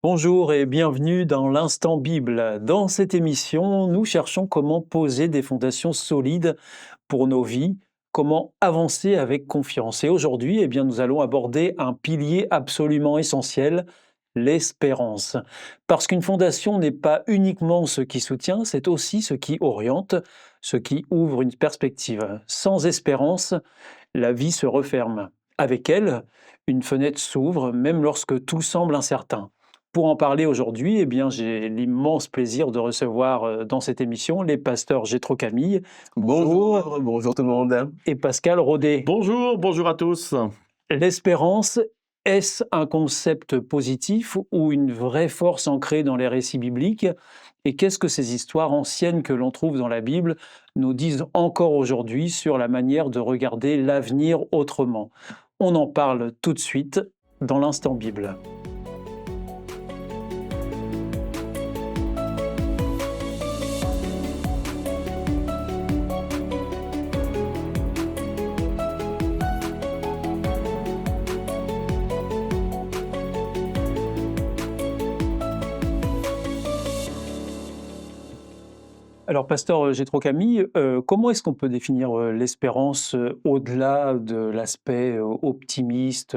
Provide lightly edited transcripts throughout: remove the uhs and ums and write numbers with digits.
Bonjour et bienvenue dans l'Instant Bible. Dans cette émission, nous cherchons comment poser des fondations solides pour nos vies, comment avancer avec confiance. Et aujourd'hui, nous allons aborder un pilier absolument essentiel, l'espérance. Parce qu'une fondation n'est pas uniquement ce qui soutient, c'est aussi ce qui oriente, ce qui ouvre une perspective. Sans espérance, la vie se referme. Avec elle, une fenêtre s'ouvre, même lorsque tout semble incertain. Pour en parler aujourd'hui, j'ai l'immense plaisir de recevoir dans cette émission les pasteurs Jétro Camille. Bonjour. Bonjour tout le monde. Et Pascal Rodet. Bonjour, bonjour à tous. L'espérance, est-ce un concept positif ou une vraie force ancrée dans les récits bibliques? Et qu'est-ce que ces histoires anciennes que l'on trouve dans la Bible nous disent encore aujourd'hui sur la manière de regarder l'avenir autrement? On en parle tout de suite dans l'Instant Bible. Alors, pasteur Jétro Camille, comment est-ce qu'on peut définir l'espérance au-delà de l'aspect optimiste?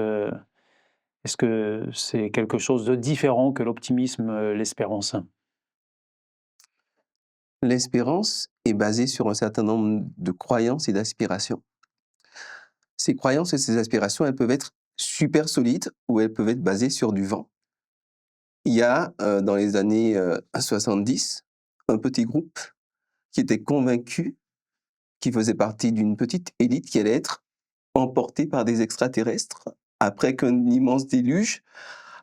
Est-ce que c'est quelque chose de différent que l'optimisme, l'espérance? L'espérance est basée sur un certain nombre de croyances et d'aspirations. Ces croyances et ces aspirations, elles peuvent être super solides ou elles peuvent être basées sur du vent. Il y a, dans les années 70, un petit groupe qui était convaincu, qui faisait partie d'une petite élite qui allait être emportée par des extraterrestres après qu'un immense déluge,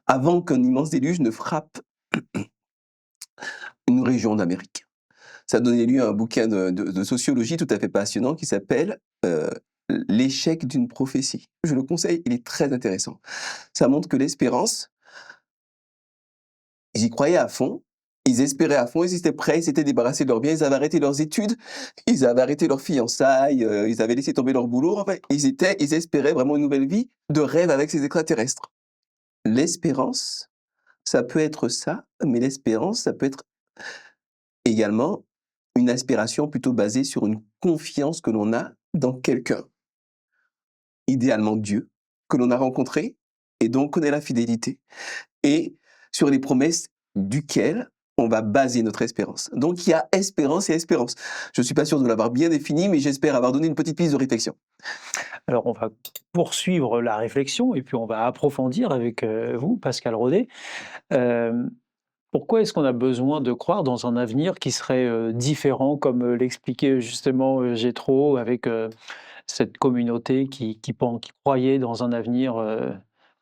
avant qu'un immense déluge ne frappe une région d'Amérique. Ça a donné lieu à un bouquin de sociologie tout à fait passionnant qui s'appelle L'échec d'une prophétie. Je le conseille, il est très intéressant. Ça montre que l'espérance, ils y croyaient à fond, ils espéraient à fond, ils étaient prêts, ils s'étaient débarrassés de leurs biens, ils avaient arrêté leurs études, ils avaient arrêté leurs fiançailles, ils avaient laissé tomber leur boulot. Enfin, ils espéraient vraiment une nouvelle vie de rêve avec ces extraterrestres. L'espérance, ça peut être ça, mais l'espérance, ça peut être également une aspiration plutôt basée sur une confiance que l'on a dans quelqu'un, idéalement Dieu, que l'on a rencontré et dont on connaît la fidélité, et sur les promesses duquel on va baser notre espérance. Donc il y a espérance et espérance. Je ne suis pas sûr de l'avoir bien défini, mais j'espère avoir donné une petite piste de réflexion. Alors, on va poursuivre la réflexion et puis on va approfondir avec vous, Pascal Rodet. Euh, Pourquoi est-ce qu'on a besoin de croire dans un avenir qui serait différent, comme l'expliquait justement Jétro, avec cette communauté qui croyait dans un avenir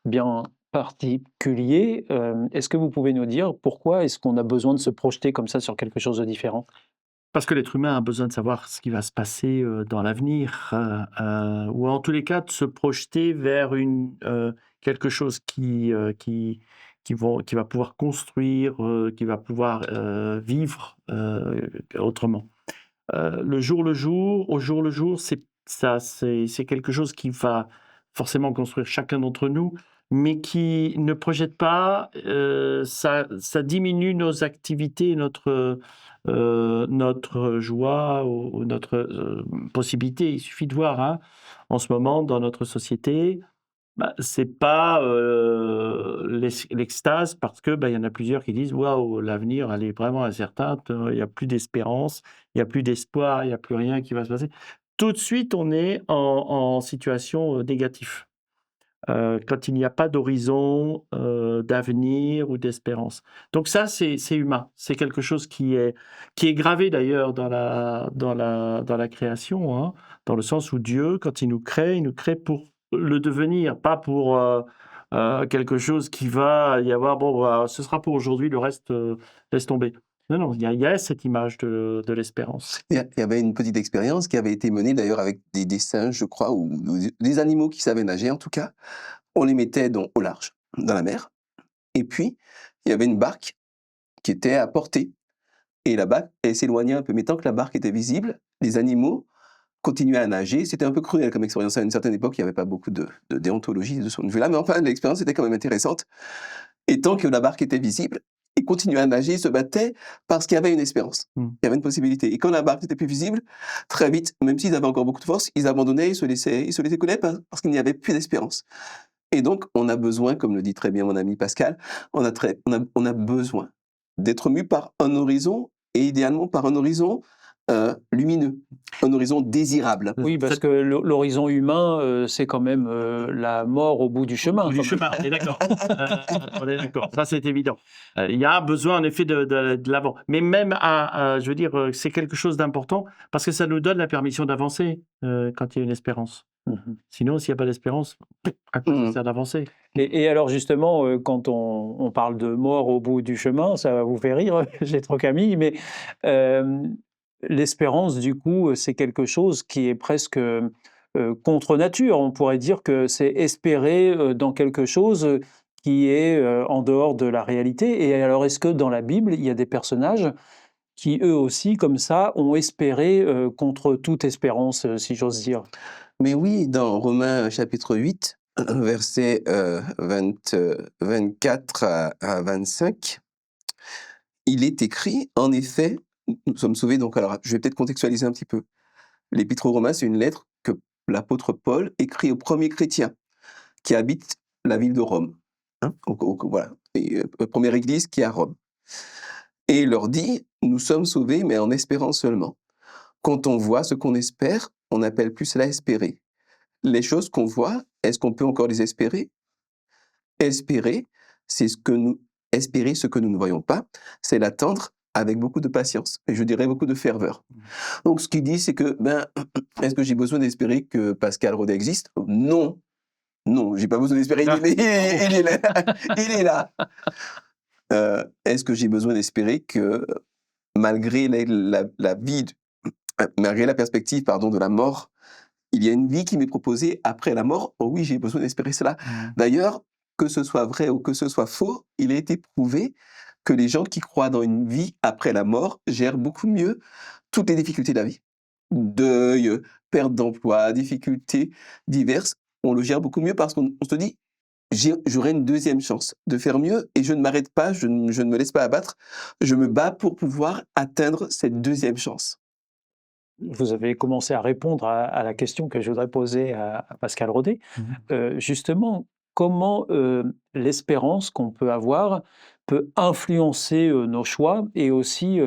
bien particulier? Est-ce que vous pouvez nous dire pourquoi est-ce qu'on a besoin de se projeter comme ça sur quelque chose de différent? Parce que l'être humain a besoin de savoir ce qui va se passer dans l'avenir, ou en tous les cas de se projeter vers quelque chose qui va pouvoir construire, qui va pouvoir vivre autrement. Au jour le jour, c'est quelque chose qui va forcément construire chacun d'entre nous, mais qui ne projette pas, ça diminue nos activités, notre joie ou notre, possibilité. Il suffit de voir, hein, en ce moment dans notre société, c'est pas, l'extase parce que, il y en a plusieurs qui disent: «Waouh, l'avenir, elle est vraiment incertaine, il y a plus d'espérance, il y a plus d'espoir, il y a plus rien qui va se passer». Tout de suite, on est en situation, négative, quand il n'y a pas d'horizon, d'avenir ou d'espérance. Donc ça, c'est humain. C'est quelque chose qui est gravé d'ailleurs dans la création, hein, dans le sens où Dieu, quand il nous crée pour le devenir, pas pour, quelque chose qui va y avoir: «Bon, ce sera pour aujourd'hui, le reste, laisse tomber». Non, non, il y a cette image de l'espérance. Il y avait une petite expérience qui avait été menée d'ailleurs avec des singes, je crois, ou des animaux qui savaient nager en tout cas. On les mettait donc au large, dans la mer, et puis il y avait une barque qui était à portée. Et la barque, elle s'éloignait un peu. Mais tant que la barque était visible, les animaux continuaient à nager. C'était un peu cruel comme expérience. À une certaine époque, il n'y avait pas beaucoup de déontologie de ce point de vue-là. Mais enfin, l'expérience était quand même intéressante. Et tant que la barque était visible, ils continuaient à nager, ils se battaient parce qu'il y avait une espérance, il y avait une possibilité. Et quand la barque n'était plus visible, très vite, même s'ils avaient encore beaucoup de force, ils abandonnaient, ils se laissaient couler parce qu'il n'y avait plus d'espérance. Et donc, on a besoin, comme le dit très bien mon ami Pascal, on a besoin d'être mu par un horizon, et idéalement par un horizon lumineux, un horizon désirable. Oui, parce que l'horizon humain, c'est quand même la mort au bout du chemin. Au bout du quand même. chemin, on est d'accord. On est d'accord, ça c'est évident. Il y a besoin en effet de l'avant. Mais même je veux dire, c'est quelque chose d'important parce que ça nous donne la permission d'avancer quand il y a une espérance. Mhm. Sinon, s'il n'y a pas d'espérance, à quoi ça sert d'avancer? Et alors justement, quand on parle de mort au bout du chemin, ça va vous faire rire, j'ai trop Camille, mais l'espérance, du coup, c'est quelque chose qui est presque contre nature. On pourrait dire que c'est espérer dans quelque chose qui est en dehors de la réalité. Et alors, est-ce que dans la Bible, il y a des personnages qui, eux aussi, comme ça, ont espéré contre toute espérance, si j'ose dire? Mais oui, dans Romains chapitre 8, versets 24 à 25, il est écrit, en effet, nous sommes sauvés, donc alors je vais peut-être contextualiser un petit peu. L'Épître aux Romains, c'est une lettre que l'apôtre Paul écrit aux premiers chrétiens qui habitent la ville de Rome. Hein, voilà, première église qui est à Rome. Et il leur dit, nous sommes sauvés, mais en espérant seulement. Quand on voit ce qu'on espère, on n'appelle plus cela espérer. Les choses qu'on voit, est-ce qu'on peut encore les espérer? Espérer, c'est espérer ce que nous ne voyons pas, c'est l'attendre avec beaucoup de patience, et je dirais beaucoup de ferveur. Donc ce qu'il dit, c'est que, est-ce que j'ai besoin d'espérer que Pascal Rodet existe? Non, non, j'ai pas besoin d'espérer, il est là, il est là. Est-ce que j'ai besoin d'espérer que malgré la vie, malgré la perspective, de la mort, il y a une vie qui m'est proposée après la mort? Oh oui, j'ai besoin d'espérer cela. D'ailleurs, que ce soit vrai ou que ce soit faux, il a été prouvé que les gens qui croient dans une vie après la mort gèrent beaucoup mieux toutes les difficultés de la vie. Deuil, perte d'emploi, difficultés diverses, on le gère beaucoup mieux parce qu'on se dit, j'aurai une deuxième chance de faire mieux et je ne m'arrête pas, je ne me laisse pas abattre, je me bats pour pouvoir atteindre cette deuxième chance. Vous avez commencé à répondre à la question que je voudrais poser à Pascal Rodet. Justement, comment l'espérance qu'on peut avoir peut influencer nos choix et aussi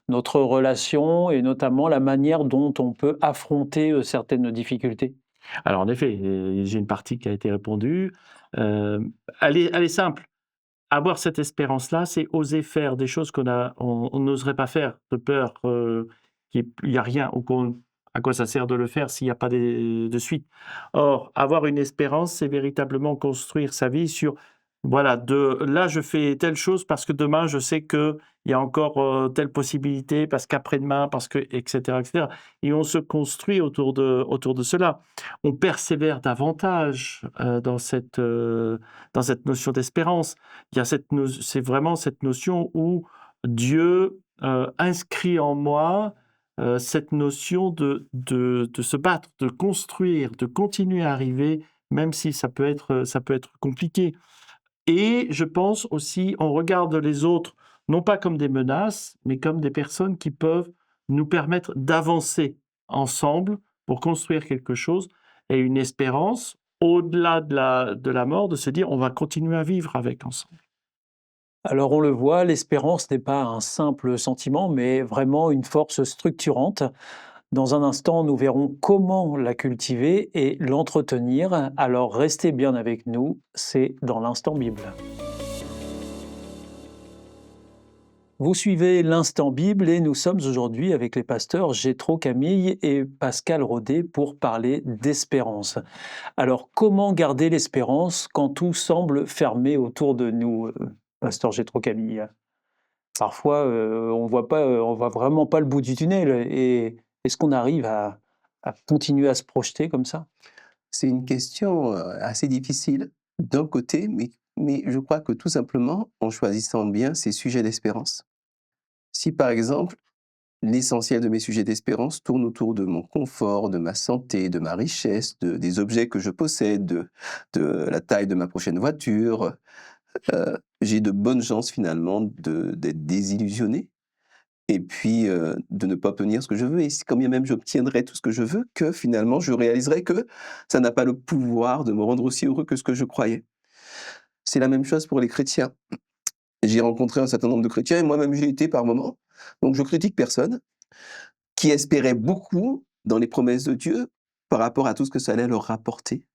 notre relation et notamment la manière dont on peut affronter certaines difficultés? Alors en effet, j'ai une partie qui a été répondue. Elle est simple. Avoir cette espérance-là, c'est oser faire des choses on n'oserait pas faire de peur qu'il n'y a rien ou à quoi ça sert de le faire s'il n'y a pas de suite. Or, avoir une espérance, c'est véritablement construire sa vie sur, voilà, là je fais telle chose parce que demain je sais qu'il y a encore telle possibilité, parce qu'après-demain, parce que, etc., etc. Et on se construit autour de cela. On persévère davantage dans cette notion d'espérance. C'est vraiment cette notion où Dieu inscrit en moi cette notion de se battre, de construire, de continuer à arriver, même si ça peut être compliqué. Et je pense aussi, on regarde les autres, non pas comme des menaces, mais comme des personnes qui peuvent nous permettre d'avancer ensemble pour construire quelque chose et une espérance au-delà de la mort, de se dire on va continuer à vivre avec ensemble. Alors on le voit, l'espérance n'est pas un simple sentiment, mais vraiment une force structurante. Dans un instant, nous verrons comment la cultiver et l'entretenir. Alors restez bien avec nous, c'est dans l'instant Bible. Vous suivez l'instant Bible et nous sommes aujourd'hui avec les pasteurs Jétro Camille et Pascal Rodet pour parler d'espérance. Alors comment garder l'espérance quand tout semble fermé autour de nous, pasteur Jétro Camille? Parfois, on voit pas, on voit vraiment pas le bout du tunnel et est-ce qu'on arrive à continuer à se projeter comme ça? C'est une question assez difficile d'un côté, mais je crois que tout simplement, en choisissant bien ces sujets d'espérance. Si par exemple, l'essentiel de mes sujets d'espérance tourne autour de mon confort, de ma santé, de ma richesse, des objets que je possède, de la taille de ma prochaine voiture, j'ai de bonnes chances finalement d'être désillusionné et puis de ne pas obtenir ce que je veux. Et quand bien même j'obtiendrai tout ce que je veux, que finalement je réaliserai que ça n'a pas le pouvoir de me rendre aussi heureux que ce que je croyais. C'est la même chose pour les chrétiens. J'ai rencontré un certain nombre de chrétiens et moi-même j'ai été par moments, donc je critique personne, qui espéraient beaucoup dans les promesses de Dieu par rapport à tout ce que ça allait leur rapporter.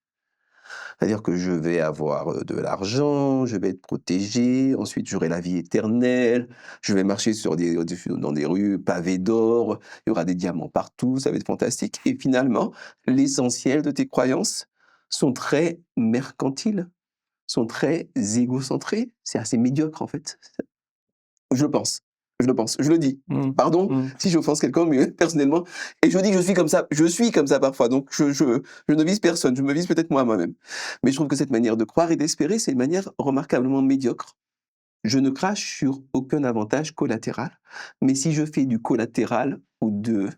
C'est-à-dire que je vais avoir de l'argent, je vais être protégé, ensuite j'aurai la vie éternelle, je vais marcher dans des rues pavées d'or, il y aura des diamants partout, ça va être fantastique. Et finalement, l'essentiel de tes croyances sont très mercantiles, sont très égocentrées. C'est assez médiocre en fait. Je le pense. Je le dis. Mmh. Pardon Mmh. si j'offense quelqu'un, mais personnellement, et je dis que je suis comme ça. Je suis comme ça parfois, donc je ne vise personne, je me vise peut-être moi-même. Mais je trouve que cette manière de croire et d'espérer, c'est une manière remarquablement médiocre. Je ne crache sur aucun avantage collatéral, mais si je fais du collatéral ou de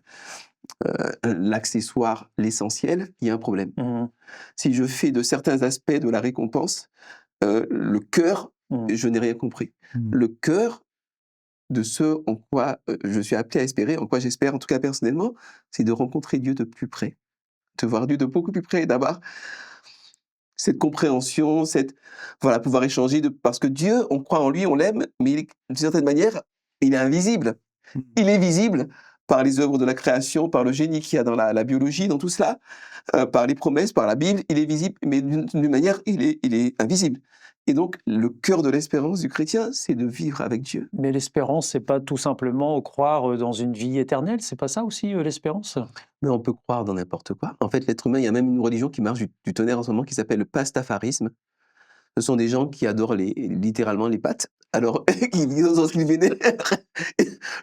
l'accessoire, l'essentiel, il y a un problème. Mmh. Si je fais de certains aspects de la récompense, le cœur, Mmh. je n'ai rien compris. Mmh. Le cœur de ce en quoi je suis appelé à espérer, en quoi j'espère, en tout cas personnellement, c'est de rencontrer Dieu de plus près, de voir Dieu de beaucoup plus près et d'avoir cette compréhension, voilà, pouvoir échanger parce que Dieu, on croit en lui, on l'aime, mais d'une certaine manière, il est invisible. Mmh. Il est visible par les œuvres de la création, par le génie qu'il y a dans la biologie, dans tout cela, par les promesses, par la Bible, il est visible, mais d'une manière, il est invisible. Et donc, le cœur de l'espérance du chrétien, c'est de vivre avec Dieu. Mais l'espérance, c'est pas tout simplement croire dans une vie éternelle, c'est pas ça aussi l'espérance? Mais on peut croire dans n'importe quoi. En fait, l'être humain, il y a même une religion qui marche du tonnerre en ce moment qui s'appelle le pastafarisme. Ce sont des gens qui adorent littéralement les pâtes. Alors, qui vivent dans ce qu'ils vénèrent.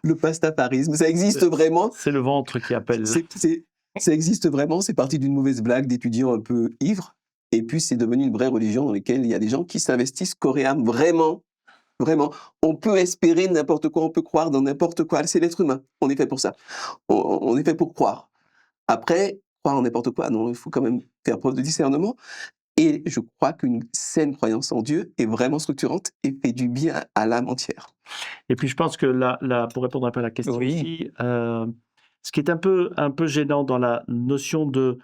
Le pastafarisme, ça existe vraiment. C'est le ventre qui appelle. Ça existe vraiment. C'est parti d'une mauvaise blague d'étudiants un peu ivres. Et puis, c'est devenu une vraie religion dans laquelle il y a des gens qui s'investissent corps et âme. Vraiment. Vraiment. On peut espérer n'importe quoi, on peut croire dans n'importe quoi. C'est l'être humain. On est fait pour ça. On est fait pour croire. Après, croire en n'importe quoi, non, il faut quand même faire preuve de discernement. Et je crois qu'une saine croyance en Dieu est vraiment structurante et fait du bien à l'âme entière. Et puis je pense que pour répondre un peu à la question Oui. aussi, ce qui est un peu gênant dans la notion de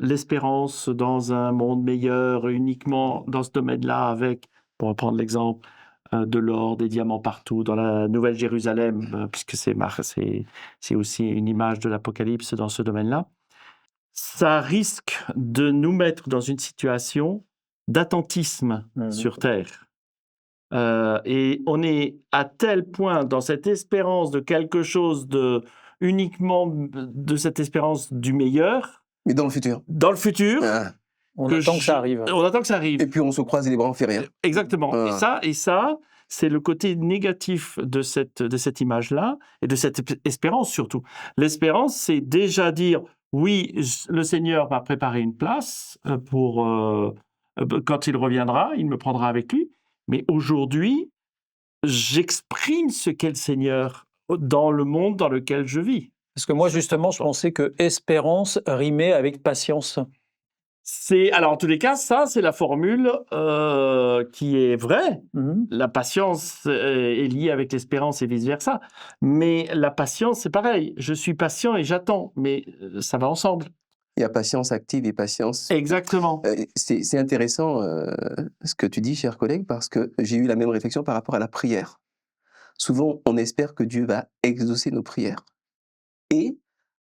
l'espérance dans un monde meilleur, uniquement dans ce domaine-là, avec, pour reprendre l'exemple, de l'or, des diamants partout, dans la Nouvelle Jérusalem, puisque c'est aussi une image de l'Apocalypse dans ce domaine-là, ça risque de nous mettre dans une situation d'attentisme Mhm. sur Terre. Et on est à tel point dans cette espérance de quelque chose uniquement de cette espérance du meilleur, Mais dans le futur. dans le futur, Ah. On attend que ça arrive. on attend que ça arrive. Et puis on se croise les bras, on fait rien. Exactement. Ah. Et ça, c'est le côté négatif de cette image-là et de cette espérance surtout. L'espérance, c'est déjà dire, oui, le Seigneur m'a préparé une place quand il reviendra, il me prendra avec lui. Mais aujourd'hui, j'exprime ce qu'est le Seigneur dans le monde dans lequel je vis. Parce que moi, justement, je pensais que espérance rimait avec patience. Alors, en tous les cas, ça, c'est la formule qui est vraie. Mhm. La patience est liée avec l'espérance et vice-versa. Mais la patience, c'est pareil. Je suis patient et j'attends, mais ça va ensemble. Il y a patience active et patience. Exactement. C'est intéressant ce que tu dis, cher collègue, parce que j'ai eu la même réflexion par rapport à la prière. Souvent, on espère que Dieu va exaucer nos prières. Et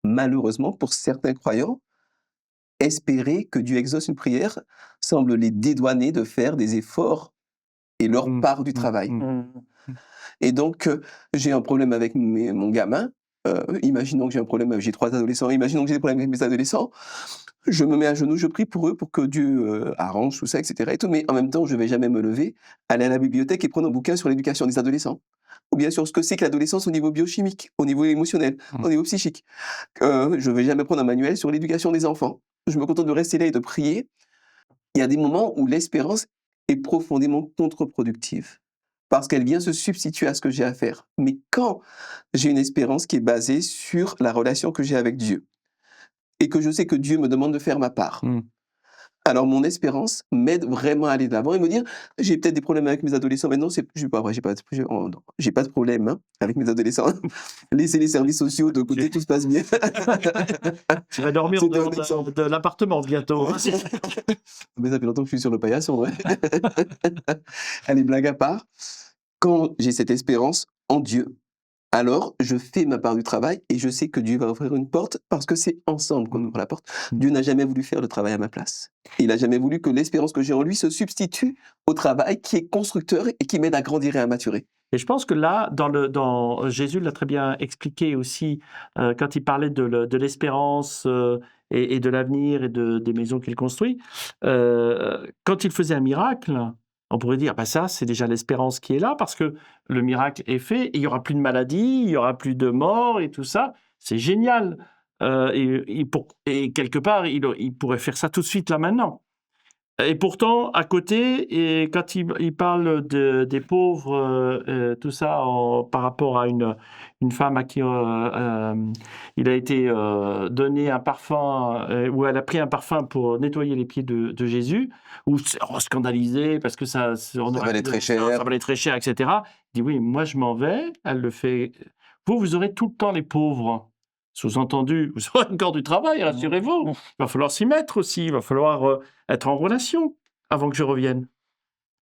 malheureusement, pour certains croyants, espérer que Dieu exauce une prière semble les dédouaner de faire des efforts et leur part du travail. Mhm. Et donc, j'ai un problème avec mon gamin. Imaginons que j'ai un problème, j'ai 3 adolescents, imaginons que j'ai des problèmes avec mes adolescents. Je me mets à genoux, je prie pour eux, pour que Dieu arrange tout ça, etc. Et tout, mais en même temps, je ne vais jamais me lever, aller à la bibliothèque et prendre un bouquin sur l'éducation des adolescents. Ou bien sur ce que c'est que l'adolescence au niveau biochimique, au niveau émotionnel, au niveau psychique. Je ne vais jamais prendre un manuel sur l'éducation des enfants. Je me contente de rester là et de prier. Il y a des moments où l'espérance est profondément contre-productive, parce qu'elle vient se substituer à ce que j'ai à faire. Mais quand j'ai une espérance qui est basée sur la relation que j'ai avec Dieu, et que je sais que Dieu me demande de faire ma part, Alors mon espérance m'aide vraiment à aller de l'avant et me dire: «J'ai peut-être des problèmes avec mes adolescents, mais non, c'est j'ai pas vrai, j'ai pas de problème, hein, avec mes adolescents. Laissez les services sociaux de côté, tout se passe bien». Tu vas dormir en C'était un dehors exemple. de l'appartement bientôt, hein. Mais ça fait longtemps que je suis sur le paillasson, ouais. Allez, blague à part, quand j'ai cette espérance en Dieu, alors je fais ma part du travail et je sais que Dieu va ouvrir une porte parce que c'est ensemble qu'on ouvre la porte. Dieu n'a jamais voulu faire le travail à ma place. Il n'a jamais voulu que l'espérance que j'ai en lui se substitue au travail qui est constructeur et qui m'aide à grandir et à maturer. Et je pense que là, Jésus l'a très bien expliqué aussi, quand il parlait de l'espérance et de l'avenir et des maisons qu'il construit. Quand il faisait un miracle, on pourrait dire, bah ça, c'est déjà l'espérance qui est là, parce que le miracle est fait, et il n'y aura plus de maladie, il n'y aura plus de mort et tout ça. C'est génial. Et quelque part, il pourrait faire ça tout de suite, là, maintenant. Et pourtant, à côté, et quand il parle des pauvres, tout ça, par rapport à une femme à qui il a été donné un parfum, ou elle a pris un parfum pour nettoyer les pieds de Jésus, ou scandalisé parce que ça valait très cher. ça valait très cher, etc. Il dit oui, moi je m'en vais. Elle le fait. Vous aurez tout le temps les pauvres. Sous-entendu, vous aurez encore du travail, rassurez-vous. Il va falloir s'y mettre aussi. Il va falloir être en relation avant que je revienne.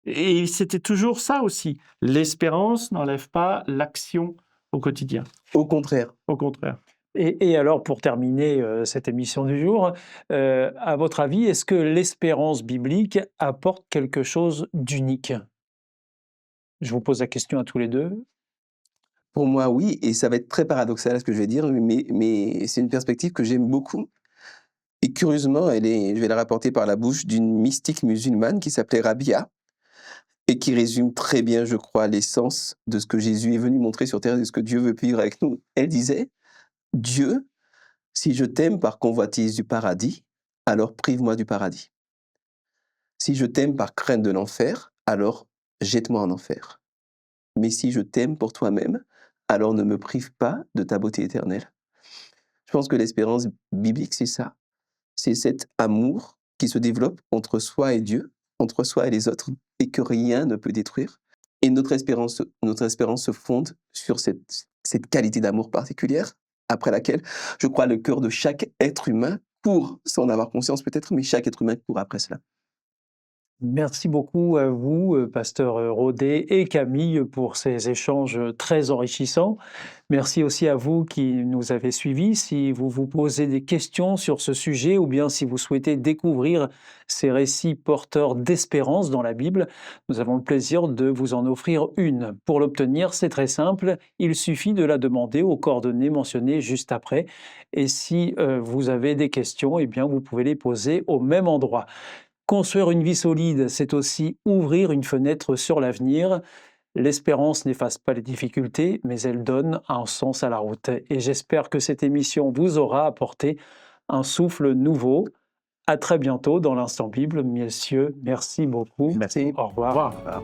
Et c'était toujours ça aussi. L'espérance n'enlève pas l'action au quotidien. Au contraire. Au contraire. Et alors, pour terminer cette émission du jour, à votre avis, est-ce que l'espérance biblique apporte quelque chose d'unique? Je vous pose la question à tous les deux. Pour moi, oui, et ça va être très paradoxal ce que je vais dire, mais c'est une perspective que j'aime beaucoup. Et curieusement, je vais la rapporter par la bouche d'une mystique musulmane qui s'appelait Rabia, et qui résume très bien, je crois, l'essence de ce que Jésus est venu montrer sur terre et de ce que Dieu veut vivre avec nous. Elle disait: Dieu, si je t'aime par convoitise du paradis, alors prive-moi du paradis. Si je t'aime par crainte de l'enfer, alors jette-moi en enfer. Mais si je t'aime pour toi-même, alors ne me prive pas de ta beauté éternelle. Je pense que l'espérance biblique, c'est ça. C'est cet amour qui se développe entre soi et Dieu, entre soi et les autres, et que rien ne peut détruire. Et notre espérance se fonde sur cette qualité d'amour particulière, après laquelle, je crois, le cœur de chaque être humain court, sans en avoir conscience peut-être, mais chaque être humain court après cela. Merci beaucoup à vous, pasteur Rodet et Camille, pour ces échanges très enrichissants. Merci aussi à vous qui nous avez suivis. Si vous vous posez des questions sur ce sujet ou bien si vous souhaitez découvrir ces récits porteurs d'espérance dans la Bible, nous avons le plaisir de vous en offrir une. Pour l'obtenir, c'est très simple, il suffit de la demander aux coordonnées mentionnées juste après. Et si vous avez des questions, eh bien vous pouvez les poser au même endroit. Construire une vie solide, c'est aussi ouvrir une fenêtre sur l'avenir. L'espérance n'efface pas les difficultés, mais elle donne un sens à la route. Et j'espère que cette émission vous aura apporté un souffle nouveau. À très bientôt dans l'Instant Bible. Messieurs, merci beaucoup. Merci. Au revoir. Au revoir.